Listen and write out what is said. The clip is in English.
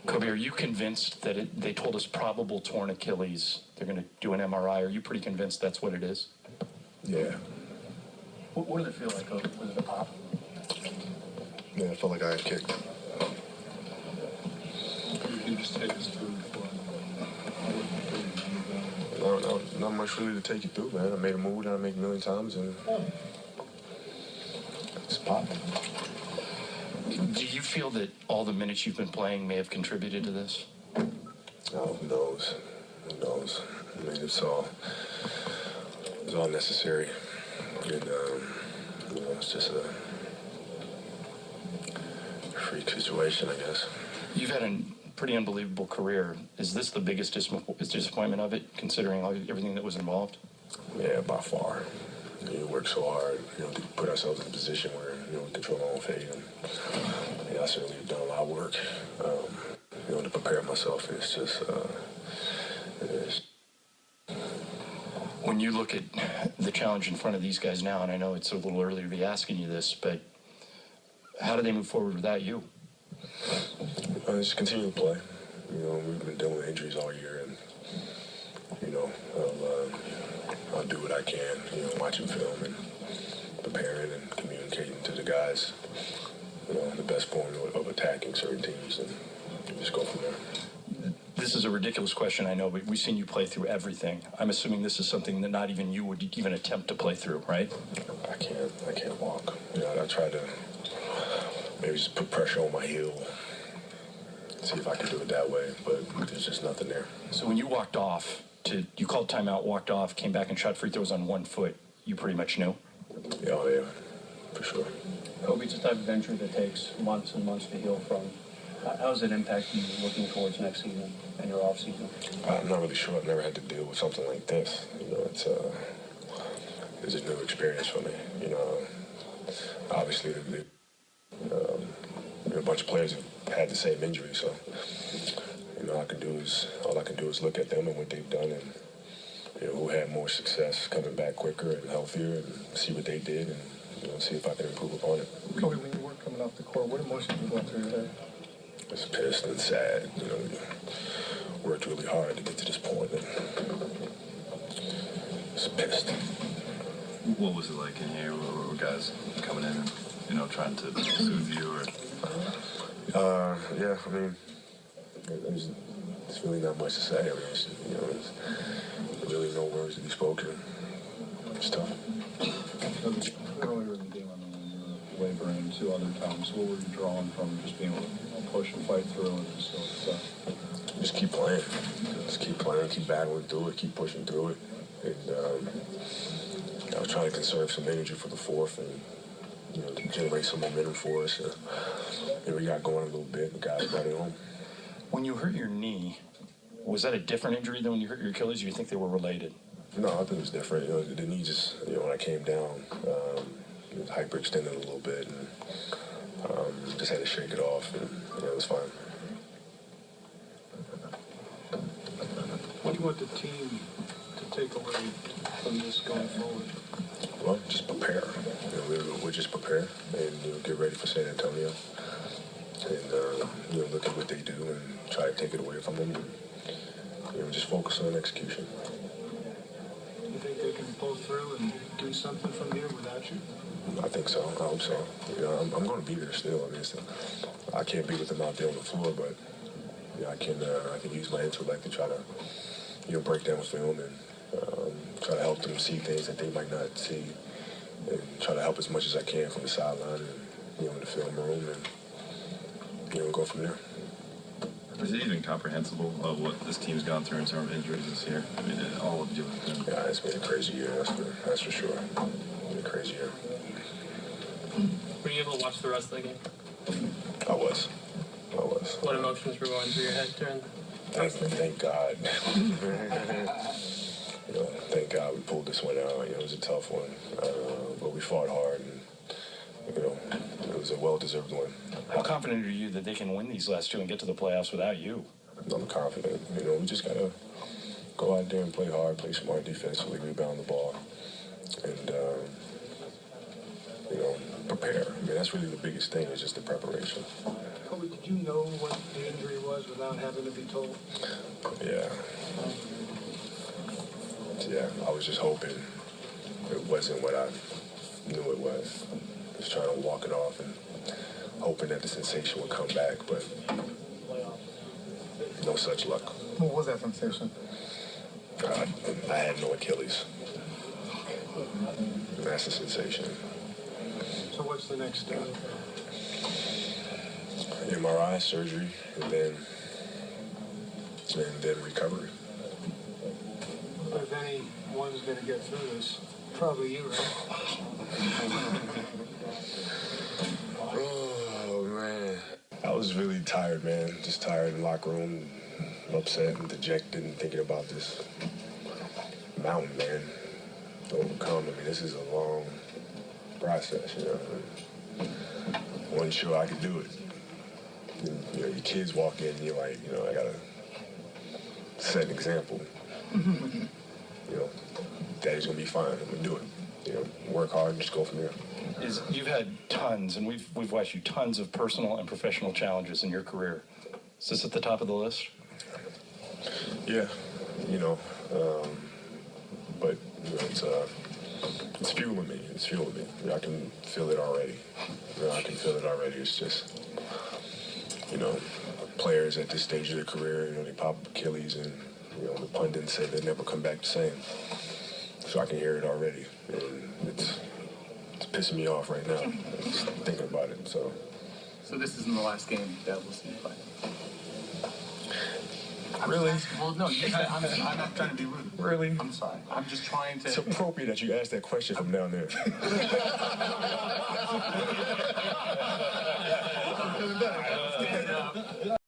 Kobe, are you convinced that they told us probable torn Achilles? They're going to do an MRI. Are you pretty convinced that's what it is? Yeah. What did it feel like? Was it a pop? Yeah, I felt like I had kicked. Can you just take us through before? Not much really to take you through, man. I made a move that I make a million times, and it's popping. Do you feel that all the minutes you've been playing may have contributed to this? Oh, who knows? Who knows? I mean, it's all necessary. And, it's just a freak situation, I guess. You've had a pretty unbelievable career. Is this the biggest disappointment of it, considering everything that was involved? Yeah, by far. We work so hard, to put ourselves in a position where, we control our own fate. And, I certainly have done a lot of work, to prepare myself. It's just, When you look at the challenge in front of these guys now, and I know it's a little early to be asking you this, but how do they move forward without you? Just continue to play. We've been dealing with injuries all year, and, I'll do what I can, watching film and preparing and communicating to the guys, the best form of attacking certain teams, and just go from there. This is a ridiculous question, I know, but we've seen you play through everything. I'm assuming this is something that not even you would even attempt to play through, right? I can't walk. I try to maybe just put pressure on my heel, see if I can do it that way, but there's just nothing there. So when you walked off, you called timeout, walked off, came back and shot free throws on one foot, you pretty much knew? Yeah, for sure. Kobe, it's a type of injury that takes months and months to heal from. How does it impact you looking towards next season and your off season? I'm not really sure. I've never had to deal with something like this. It's a new experience for me. Obviously, a bunch of players have had the same injury, so all I can do is look at them and what they've done, and who had more success coming back quicker and healthier, and see what they did, and see if I can improve upon it. Kobe, when you weren't coming off the court, what emotions were going through your head? Just pissed and sad. We worked really hard to get to this point, and just pissed. What was it like in here? Were guys coming in and, trying to soothe you? Or? Yeah, I mean, there's really not much to say. I mean, there's really no words to be spoken. It's tough. Earlier in the game, I mean, you were wavering 2 other times. What were you drawing from just being able to push and fight through it? Just keep playing. Keep battling through it, keep pushing through it. And I was trying to conserve some energy for the fourth and, to generate some momentum for us. We got going a little bit and got it home. When you hurt your knee, was that a different injury than when you hurt your Achilles, or you think they were related? No, I think it was different. The knee just, when I came down, it was hyperextended a little bit, and just had to shake it off, and it was fine. What do you want the team to take away from this going forward? Well, just prepare. We'll just prepare and get ready for San Antonio, and look at what they do and try to take it away from them, and just focus on execution. You think they can pull through and do something from here without you? I think so. I hope so. I'm going to be there still. I mean, I can't be with them out there on the floor, but I can use my intellect to try to break down film and try to help them see things that they might not see, and try to help as much as I can from the sideline and in the film room, and go from there. Is it even comprehensible of what this team's gone through in terms of injuries this year? I mean, all of you have been... Yeah, it's been a crazy year, that's for sure. It's been a crazy year. Were you able to watch the rest of the game? I was. What emotions were going through your head during Thank God. Thank God we pulled this one out. It was a tough one, but we fought hard, and it was a well-deserved one. How confident are you that they can win these last 2 and get to the playoffs without you? I'm confident. We just gotta go out there and play hard, play smart defensively, rebound the ball, and prepare. I mean, that's really the biggest thing, is just the preparation. Kobe, did you know what the injury was was without having to be told? Yeah. Yeah, I was just hoping it wasn't what I knew it was. Just trying to walk it off and hoping that the sensation would come back, but no such luck. What was that sensation? I had no Achilles. And that's a sensation. So what's the next step? MRI, surgery, and then recovery. If anyone's going to get through this, probably you, right? Oh, man. I was really tired, man. Just tired in the locker room, upset and dejected and thinking about this mountain, man, to overcome. I mean, this is a long process, you know. I wasn't sure I could do it. And, you know, your kids walk in and you're like, you know, I got to set an example. You know, Daddy's going to be fine. I'm going to do it. You know, work hard and just go from there. You've had tons, and we've watched you tons of personal and professional challenges in your career. Is this at the top of the list? Yeah, you know, but you know, it's fueling me. It's fueling me. You know, I can feel it already. You know, I can feel it already. It's just, you know, players at this stage of their career, you know, they pop Achilles, and you know, the pundits say they never come back the same. So I can hear it already, and it's pissing me off right now. Just thinking about it. So this isn't the last game that we'll see you play. Really? Well, no, I'm not trying to be rude. Really? I'm sorry. I'm just trying to. It's appropriate that you ask that question from down there.